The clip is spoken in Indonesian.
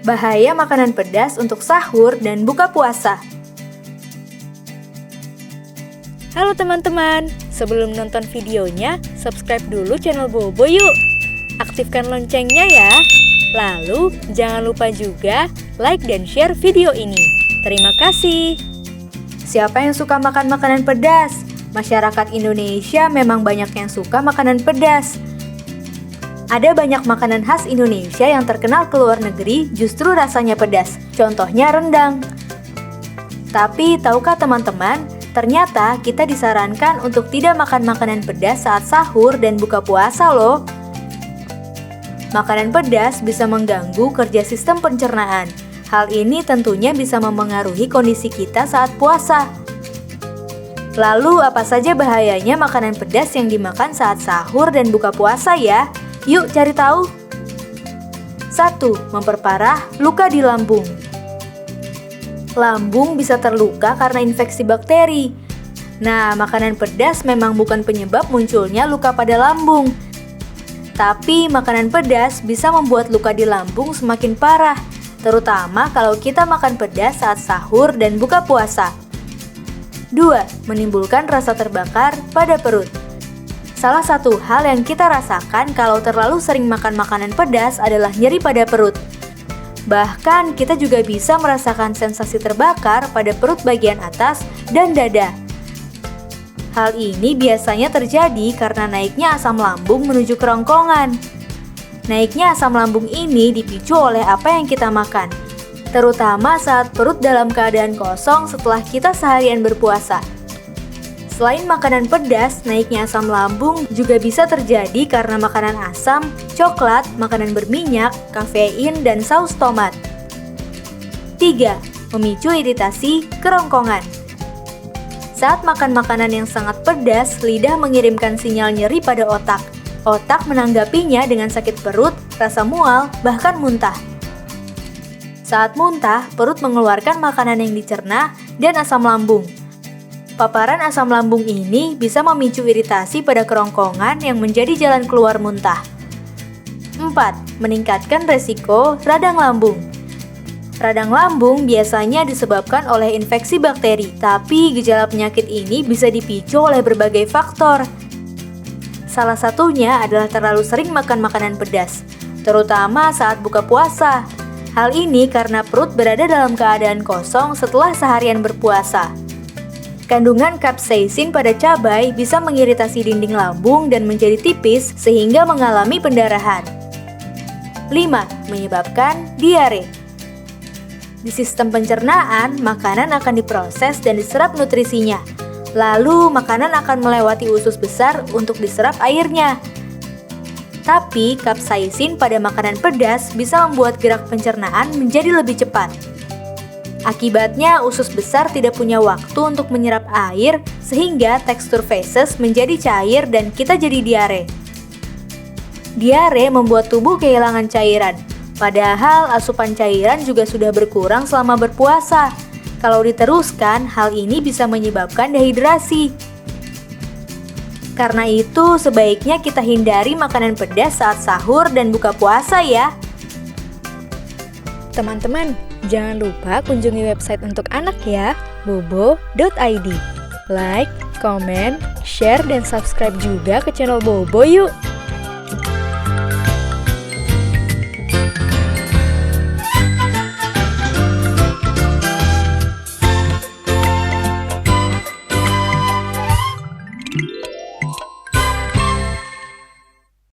Bahaya makanan pedas untuk sahur dan buka puasa. Halo teman-teman, sebelum nonton videonya, subscribe dulu channel Bobo yuk. Aktifkan loncengnya ya. Lalu, jangan lupa juga like dan share video ini. Terima kasih. Siapa yang suka makan makanan pedas? Masyarakat Indonesia memang banyak yang suka makanan pedas. Ada banyak makanan khas Indonesia yang terkenal ke luar negeri justru rasanya pedas. Contohnya rendang. Tapi tahukah teman-teman, ternyata kita disarankan untuk tidak makan makanan pedas saat sahur dan buka puasa loh. Makanan pedas bisa mengganggu kerja sistem pencernaan. Hal ini tentunya bisa mempengaruhi kondisi kita saat puasa. Lalu apa saja bahayanya makanan pedas yang dimakan saat sahur dan buka puasa ya? Yuk cari tahu. 1. Memperparah luka di lambung. Lambung bisa terluka karena infeksi bakteri. Nah, makanan pedas memang bukan penyebab munculnya luka pada lambung. Tapi makanan pedas bisa membuat luka di lambung semakin parah, terutama kalau kita makan pedas saat sahur dan buka puasa. 2. Menimbulkan rasa terbakar pada perut. Salah satu hal yang kita rasakan kalau terlalu sering makan makanan pedas adalah nyeri pada perut. Bahkan kita juga bisa merasakan sensasi terbakar pada perut bagian atas dan dada. Hal ini biasanya terjadi karena naiknya asam lambung menuju kerongkongan. Naiknya asam lambung ini dipicu oleh apa yang kita makan, terutama saat perut dalam keadaan kosong setelah kita seharian berpuasa. Selain makanan pedas, naiknya asam lambung juga bisa terjadi karena makanan asam, coklat, makanan berminyak, kafein, dan saus tomat. 3. Memicu iritasi kerongkongan. Saat makan makanan yang sangat pedas, lidah mengirimkan sinyal nyeri pada otak. Otak menanggapinya dengan sakit perut, rasa mual, bahkan muntah. Saat muntah, perut mengeluarkan makanan yang dicerna dan asam lambung. Paparan asam lambung ini bisa memicu iritasi pada kerongkongan yang menjadi jalan keluar muntah. 4. Meningkatkan resiko radang lambung. Radang lambung biasanya disebabkan oleh infeksi bakteri, tapi gejala penyakit ini bisa dipicu oleh berbagai faktor. Salah satunya adalah terlalu sering makan makanan pedas, terutama saat buka puasa. Hal ini karena perut berada dalam keadaan kosong setelah seharian berpuasa. Kandungan capsaicin pada cabai bisa mengiritasi dinding lambung dan menjadi tipis sehingga mengalami pendarahan. 5. Menyebabkan diare. Di sistem pencernaan, makanan akan diproses dan diserap nutrisinya. Lalu, makanan akan melewati usus besar untuk diserap airnya. Tapi, capsaicin pada makanan pedas bisa membuat gerak pencernaan menjadi lebih cepat. Akibatnya, usus besar tidak punya waktu untuk menyerap air, sehingga tekstur feses menjadi cair dan kita jadi diare. Diare membuat tubuh kehilangan cairan. Padahal asupan cairan juga sudah berkurang selama berpuasa. Kalau diteruskan, hal ini bisa menyebabkan dehidrasi. Karena itu, sebaiknya kita hindari makanan pedas saat sahur dan buka puasa ya. Teman-teman, jangan lupa kunjungi website untuk anak ya, bobo.id. Like, comment, share, dan subscribe juga ke channel Bobo yuk.